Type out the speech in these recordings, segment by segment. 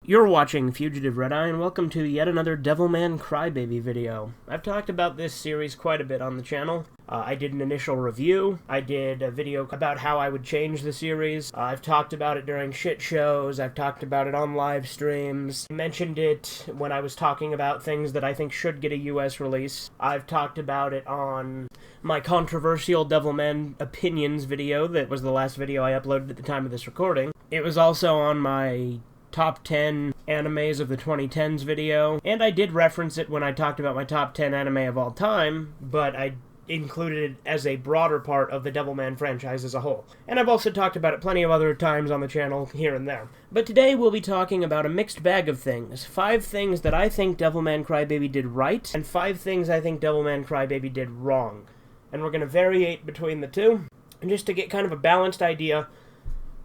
You're watching Fugitive Red-Eye, and welcome to yet another DevilMan CryBaby video. I've talked about this series quite a bit on the channel. I did an initial review, I did a video about how I would change the series, I've talked about it during shit shows, I've talked about it on live streams, I mentioned it when I was talking about things that I think should get a US release. I've talked about it on my controversial DevilMan Opinions video that was the last video I uploaded at the time of this recording. It was also on my top 10 animes of the 2010s video, and I did reference it when I talked about my top 10 anime of all time, but I included it as a broader part of the DevilMan franchise as a whole. And I've also talked about it plenty of other times on the channel, here and there. But today we'll be talking about a mixed bag of things. 5 things that I think DevilMan CryBaby did right, and 5 things I think DevilMan CryBaby did wrong. And we're going to variate between the two, just to get kind of a balanced idea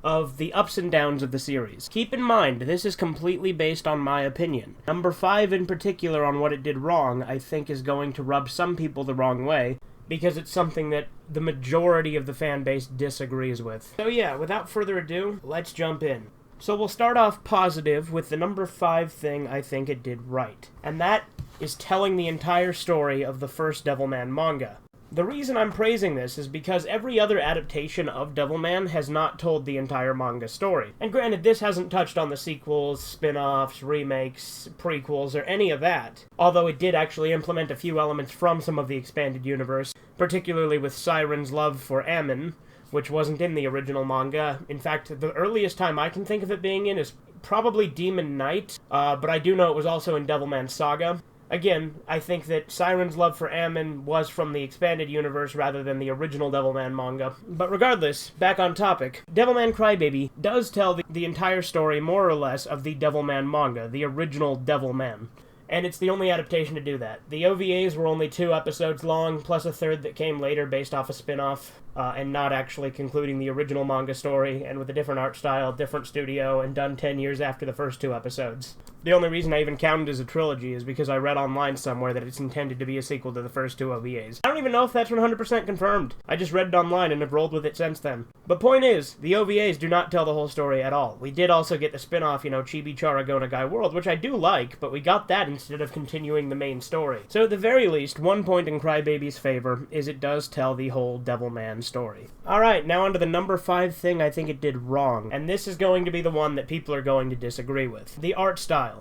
of the ups and downs of the series. Keep in mind, this is completely based on my opinion. Number 5 in particular on what it did wrong, I think is going to rub some people the wrong way, because it's something that the majority of the fan base disagrees with. So yeah, without further ado, let's jump in. So we'll start off positive with the number 5 thing I think it did right, and that is telling the entire story of the first Devilman manga. The reason I'm praising this is because every other adaptation of Devilman has not told the entire manga story. And granted, this hasn't touched on the sequels, spin-offs, remakes, prequels, or any of that. Although it did actually implement a few elements from some of the expanded universe, particularly with Siren's love for Ammon, which wasn't in the original manga. In fact, the earliest time I can think of it being in is probably Demon Knight, but I do know it was also in Devilman Saga. Again, I think that Siren's love for Ammon was from the expanded universe rather than the original Devilman manga. But regardless, back on topic, Devilman CryBaby does tell the entire story, more or less, of the Devilman manga, the original Devilman. And it's the only adaptation to do that. The OVAs were only 2 episodes long, plus a third that came later based off a spin-off, and not actually concluding the original manga story, and with a different art style, different studio, and done 10 years after the first 2 episodes. The only reason I even count it as a trilogy is because I read online somewhere that it's intended to be a sequel to the first 2 OVAs. I don't even know if that's 100% confirmed. I just read it online and have rolled with it since then. But point is, the OVAs do not tell the whole story at all. We did also get the spin-off, Chibi Chara Go Nagai World, which I do like, but we got that instead of continuing the main story. So at the very least, one point in CryBaby's favor is it does tell the whole Devilman story. Alright, now on to the number 5 thing I think it did wrong, and this is going to be the one that people are going to disagree with. The art style.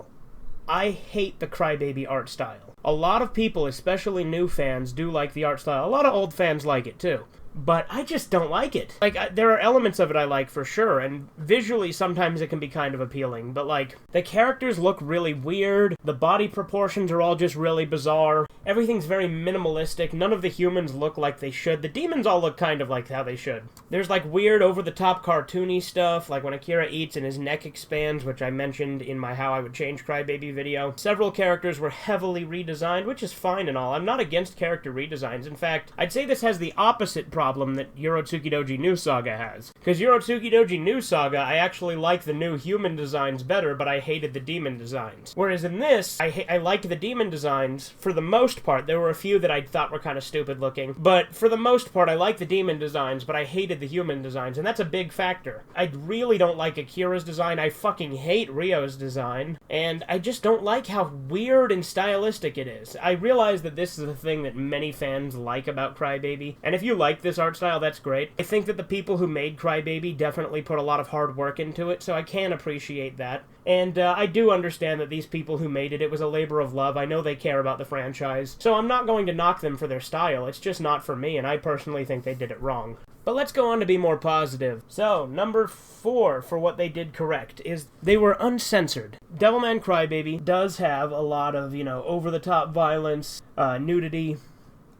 I hate the CryBaby art style. A lot of people, especially new fans, do like the art style. A lot of old fans like it too. But I just don't like it. There are elements of it I like for sure, and visually sometimes it can be kind of appealing, but the characters look really weird, the body proportions are all just really bizarre, everything's very minimalistic, none of the humans look like they should, the demons all look kind of like how they should. There's weird over-the-top cartoony stuff, like when Akira eats and his neck expands, which I mentioned in my How I Would Change CryBaby video. Several characters were heavily redesigned, which is fine and all. I'm not against character redesigns. In fact, I'd say this has the opposite problem that Urotsukidoji New Saga has. Because Urotsukidoji New Saga, I actually like the new human designs better, but I hated the demon designs. Whereas in this, I liked the demon designs for the most part. There were a few that I thought were kind of stupid looking, but for the most part, I liked the demon designs, but I hated the human designs, and that's a big factor. I really don't like Akira's design, I fucking hate Ryo's design, and I just don't like how weird and stylistic it is. I realize that this is a thing that many fans like about CryBaby, and if you like this art style, that's great. I think that the people who made CryBaby definitely put a lot of hard work into it, so I can appreciate that. And I do understand that these people who made it, it was a labor of love. I know they care about the franchise, so I'm not going to knock them for their style. It's just not for me, and I personally think they did it wrong. But let's go on to be more positive. So, number 4 for what they did correct is they were uncensored. Devilman CryBaby does have a lot of, over-the-top violence, nudity,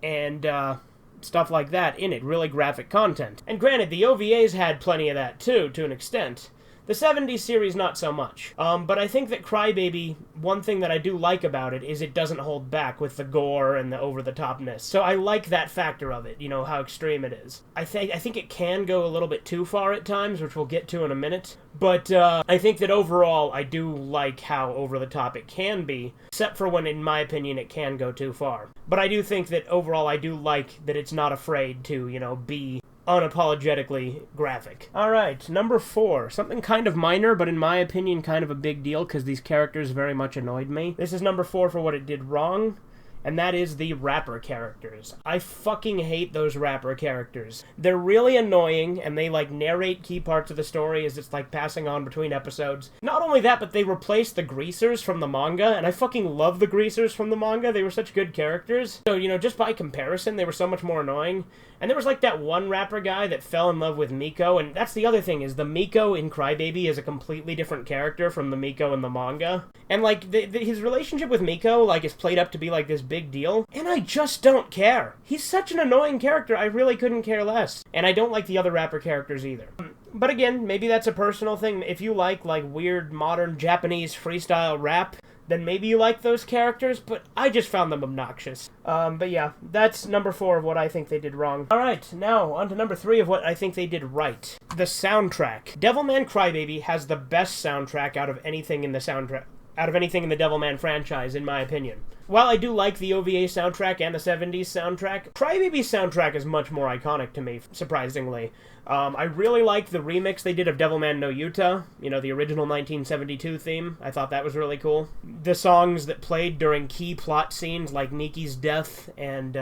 and stuff like that in it, really graphic content. And granted, the OVAs had plenty of that too, to an extent. The 70s series, not so much. But I think that CryBaby, one thing that I do like about it is it doesn't hold back with the gore and the over-the-topness. So I like that factor of it, how extreme it is. I think it can go a little bit too far at times, which we'll get to in a minute. But I think that overall, I do like how over-the-top it can be, except for when, in my opinion, it can go too far. But I do think that overall, I do like that it's not afraid to, be unapologetically graphic. Alright, number 4. Something kind of minor, but in my opinion kind of a big deal, because these characters very much annoyed me. This is number 4 for what it did wrong, and that is the rapper characters. I fucking hate those rapper characters. They're really annoying, and they, like, narrate key parts of the story as it's, like, passing on between episodes. Not only that, but they replaced the Greasers from the manga, and I fucking love the Greasers from the manga. They were such good characters. So, you know, just by comparison, they were so much more annoying. And there was, like, that one rapper guy that fell in love with Miko, and that's the other thing, is the Miko in CryBaby is a completely different character from the Miko in the manga. And, like, his relationship with Miko, like, is played up to be, like, this big deal, and I just don't care. He's such an annoying character, I really couldn't care less. And I don't like the other rapper characters either. But again, maybe that's a personal thing. If you like weird, modern, Japanese freestyle rap, then maybe you like those characters, but I just found them obnoxious. But yeah, that's number 4 of what I think they did wrong. Alright, now on to number 3 of what I think they did right. The soundtrack. Devilman CryBaby has the best soundtrack out of anything in the Devilman franchise, in my opinion. While I do like the OVA soundtrack and the 70s soundtrack, CryBaby's soundtrack is much more iconic to me, surprisingly. I really liked the remix they did of Devilman no Yuta, you know, the original 1972 theme. I thought that was really cool. The songs that played during key plot scenes like Niki's death and,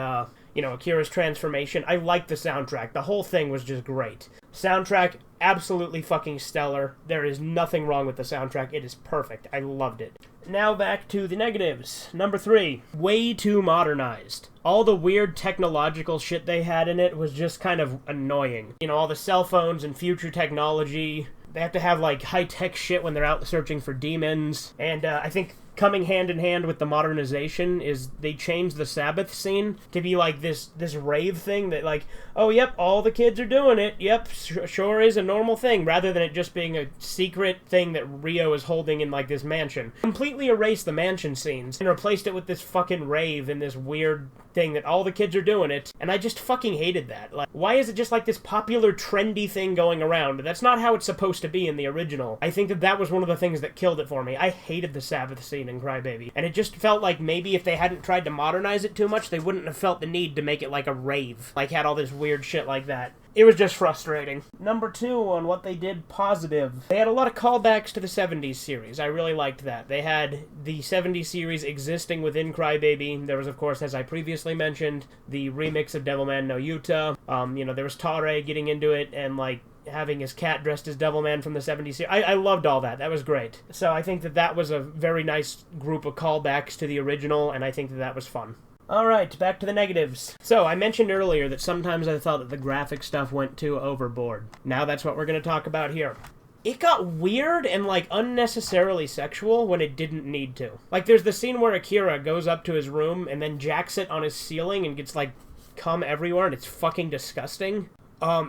you know, Akira's transformation. I liked the soundtrack. The whole thing was just great. Soundtrack, absolutely fucking stellar. There is nothing wrong with the soundtrack. It is perfect. I loved it. Now back to the negatives. Number 3, way too modernized. All the weird technological shit they had in it was just kind of annoying. You know, all the cell phones and future technology. They have to have, like, high-tech shit when they're out searching for demons. And I think coming hand in hand with the modernization is they changed the Sabbath scene to be like this rave thing that, like, oh yep, all the kids are doing it, yep, sure is a normal thing, rather than it just being a secret thing that Rio is holding in, like, this mansion. Completely erased the mansion scenes and replaced it with this fucking rave and this weird thing that all the kids are doing it, and I just fucking hated that. Like, why is it just like this popular trendy thing going around? That's not how it's supposed to be in the original. I think that was one of the things that killed it for me. I hated the Sabbath scene in CryBaby, and it just felt like maybe if they hadn't tried to modernize it too much, they wouldn't have felt the need to make it like a rave, like had all this weird shit like that. It was just frustrating. Number 2 on what they did positive. They had a lot of callbacks to the 70s series. I really liked that. They had the 70s series existing within CryBaby. There was, of course, as I previously mentioned, the remix of Devilman no Yuta. You know, there was Tare getting into it and, like, having his cat dressed as Devilman from the 70s series. I loved all that. That was great. So I think that was a very nice group of callbacks to the original, and I think that was fun. Alright, back to the negatives. So, I mentioned earlier that sometimes I thought that the graphic stuff went too overboard. Now that's what we're going to talk about here. It got weird and, like, unnecessarily sexual when it didn't need to. Like, there's the scene where Akira goes up to his room and then jacks it on his ceiling and gets, like, cum everywhere, and it's fucking disgusting.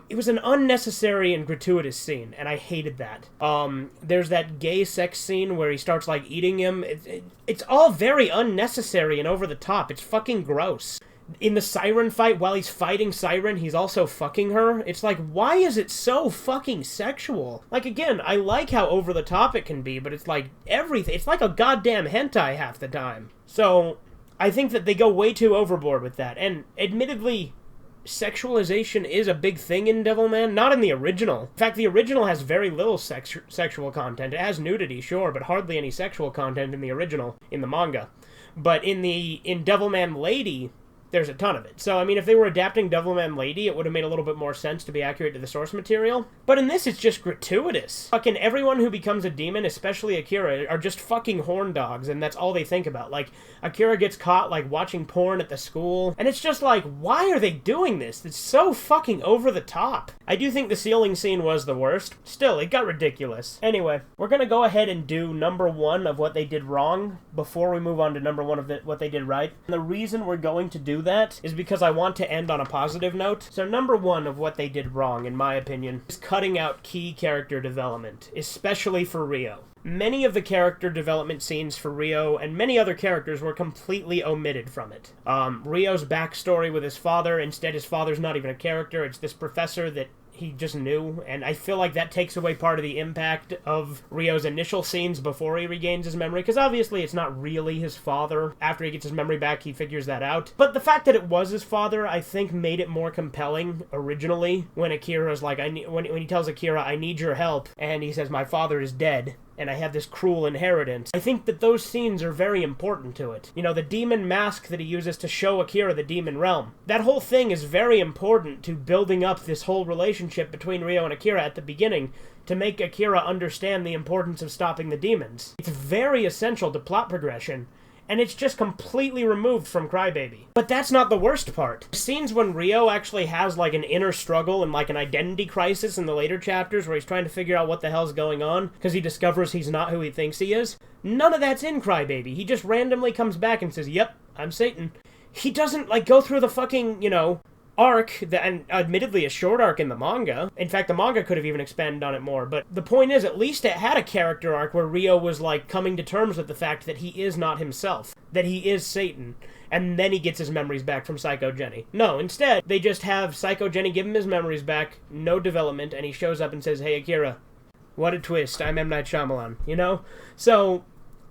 It was an unnecessary and gratuitous scene, and I hated that. There's that gay sex scene where he starts, like, eating him. It's all very unnecessary and over the top. It's fucking gross. In the Siren fight, while he's fighting Siren, he's also fucking her. It's like, why is it so fucking sexual? Like, again, I like how over the top it can be, but it's like everything. It's like a goddamn hentai half the time. So, I think that they go way too overboard with that. And, admittedly, sexualization is a big thing in Devilman, not in the original. In fact, the original has very little sexual content. It has nudity, sure, but hardly any sexual content in the original, in the manga. But in Devilman Lady, there's a ton of it. So, I mean, if they were adapting Devilman Lady, it would have made a little bit more sense to be accurate to the source material. But in this, it's just gratuitous. Fucking everyone who becomes a demon, especially Akira, are just fucking horn dogs, and that's all they think about. Like, Akira gets caught, like, watching porn at the school, and it's just like, why are they doing this? It's so fucking over the top. I do think the ceiling scene was the worst. Still, it got ridiculous. Anyway, we're gonna go ahead and do number 1 of what they did wrong before we move on to number 1 of what they did right. And the reason we're going to do that is because I want to end on a positive note. So number 1 of what they did wrong, in my opinion, is cutting out key character development, especially for Rio. Many of the character development scenes for Rio and many other characters were completely omitted from it. Rio's backstory with his father, instead his father's not even a character, it's this professor that he just knew, and I feel like that takes away part of the impact of Ryo's initial scenes before he regains his memory, because obviously it's not really his father. After he gets his memory back, he figures that out. But the fact that it was his father, I think, made it more compelling originally, when Akira's like, when he tells Akira, I need your help, and he says, my father is dead, and I have this cruel inheritance. I think that those scenes are very important to it. You know, the demon mask that he uses to show Akira the demon realm. That whole thing is very important to building up this whole relationship between Ryo and Akira at the beginning, to make Akira understand the importance of stopping the demons. It's very essential to plot progression, and it's just completely removed from CryBaby. But that's not the worst part. Scenes when Ryo actually has like an inner struggle and like an identity crisis in the later chapters where he's trying to figure out what the hell's going on because he discovers he's not who he thinks he is, none of that's in CryBaby. He just randomly comes back and says, yep, I'm Satan. He doesn't like go through the fucking, arc, and admittedly a short arc in the manga. In fact, the manga could have even expanded on it more, but the point is, at least it had a character arc where Ryo was, like, coming to terms with the fact that he is not himself, that he is Satan, and then he gets his memories back from Psycho Jenny. No, instead, they just have Psycho Jenny give him his memories back, no development, and he shows up and says, hey, Akira, what a twist, I'm M. Night Shyamalan, you know? So,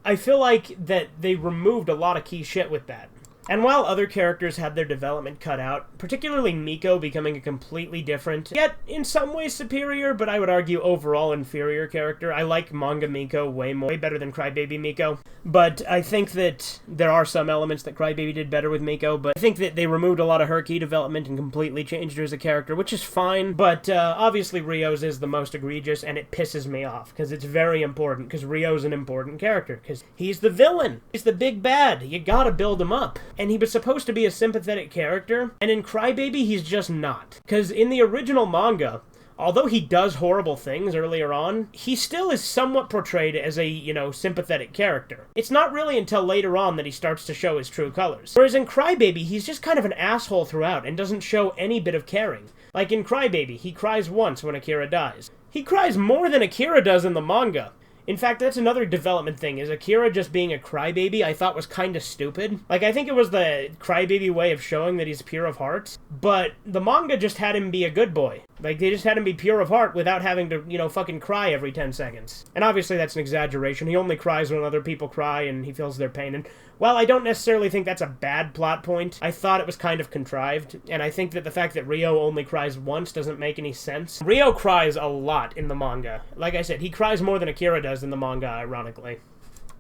I feel like that they removed a lot of key shit with that. And while other characters had their development cut out, particularly Miko becoming a completely different, yet in some ways superior, but I would argue overall inferior character. I like manga Miko way better than CryBaby Miko. But I think that there are some elements that CryBaby did better with Miko, but I think that they removed a lot of her key development and completely changed her as a character, which is fine, but obviously Ryo's is the most egregious, and it pisses me off, because it's very important, because Ryo's an important character, because he's the villain. He's the big bad. You gotta build him up. And he was supposed to be a sympathetic character, and in CryBaby, he's just not. Because in the original manga, although he does horrible things earlier on, he still is somewhat portrayed as a, sympathetic character. It's not really until later on that he starts to show his true colors. Whereas in CryBaby, he's just kind of an asshole throughout and doesn't show any bit of caring. Like in CryBaby, he cries once when Akira dies. He cries more than Akira does in the manga. In fact, that's another development thing, is Akira just being a crybaby I thought was kind of stupid. Like, I think it was the crybaby way of showing that he's pure of heart, but the manga just had him be a good boy. Like, they just had him be pure of heart without having to, fucking cry every 10 seconds. And obviously that's an exaggeration. He only cries when other people cry and he feels their pain. And while I don't necessarily think that's a bad plot point, I thought it was kind of contrived, and I think that the fact that Ryo only cries once doesn't make any sense. Ryo cries a lot in the manga. Like I said, he cries more than Akira does in the manga, ironically.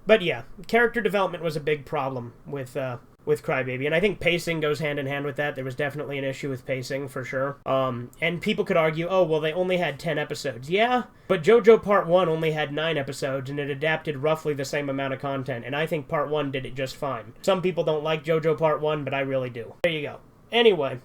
But yeah, character development was a big problem with CryBaby, and I think pacing goes hand in hand with that. There was definitely an issue with pacing, for sure. And people could argue, oh, well, they only had 10 episodes. Yeah, but JoJo Part 1 only had 9 episodes, and it adapted roughly the same amount of content, and I think Part 1 did it just fine. Some people don't like JoJo Part 1, but I really do. There you go. Anyway,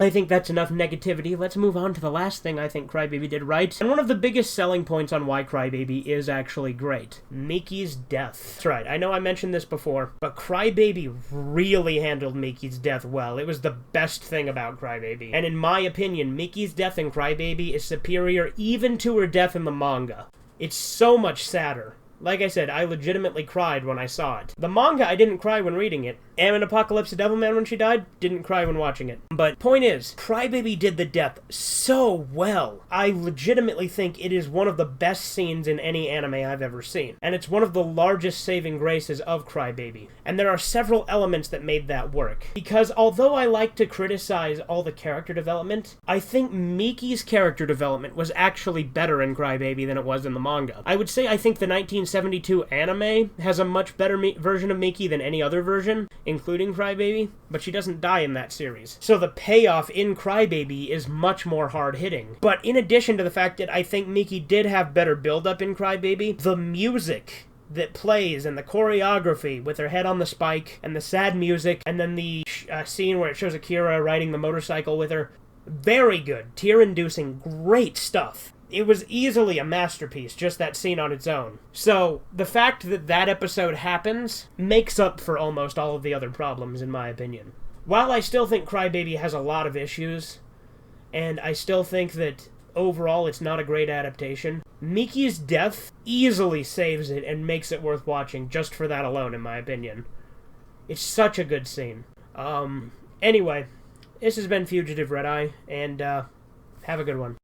I think that's enough negativity. Let's move on to the last thing I think CryBaby did right. And one of the biggest selling points on why CryBaby is actually great. Miki's death. That's right, I know I mentioned this before, but CryBaby really handled Miki's death well. It was the best thing about CryBaby. And in my opinion, Miki's death in CryBaby is superior even to her death in the manga. It's so much sadder. Like I said, I legitimately cried when I saw it. The manga, I didn't cry when reading it. And in Apocalypse of Devilman when she died, didn't cry when watching it. But point is, CryBaby did the death so well. I legitimately think it is one of the best scenes in any anime I've ever seen. And it's one of the largest saving graces of CryBaby. And there are several elements that made that work. Because although I like to criticize all the character development, I think Miki's character development was actually better in CryBaby than it was in the manga. I would say I think the 1972 anime has a much better version of Miki than any other version, including CryBaby, but she doesn't die in that series. So the payoff in CryBaby is much more hard-hitting. But in addition to the fact that I think Miki did have better build-up in CryBaby, the music that plays and the choreography with her head on the spike and the sad music and then the scene where it shows Akira riding the motorcycle with her, very good, tear-inducing, great stuff. It was easily a masterpiece, just that scene on its own. So, the fact that that episode happens makes up for almost all of the other problems, in my opinion. While I still think CryBaby has a lot of issues, and I still think that overall it's not a great adaptation, Miki's death easily saves it and makes it worth watching just for that alone, in my opinion. It's such a good scene. Anyway, this has been Fugitive Red Eye, and, Have a good one.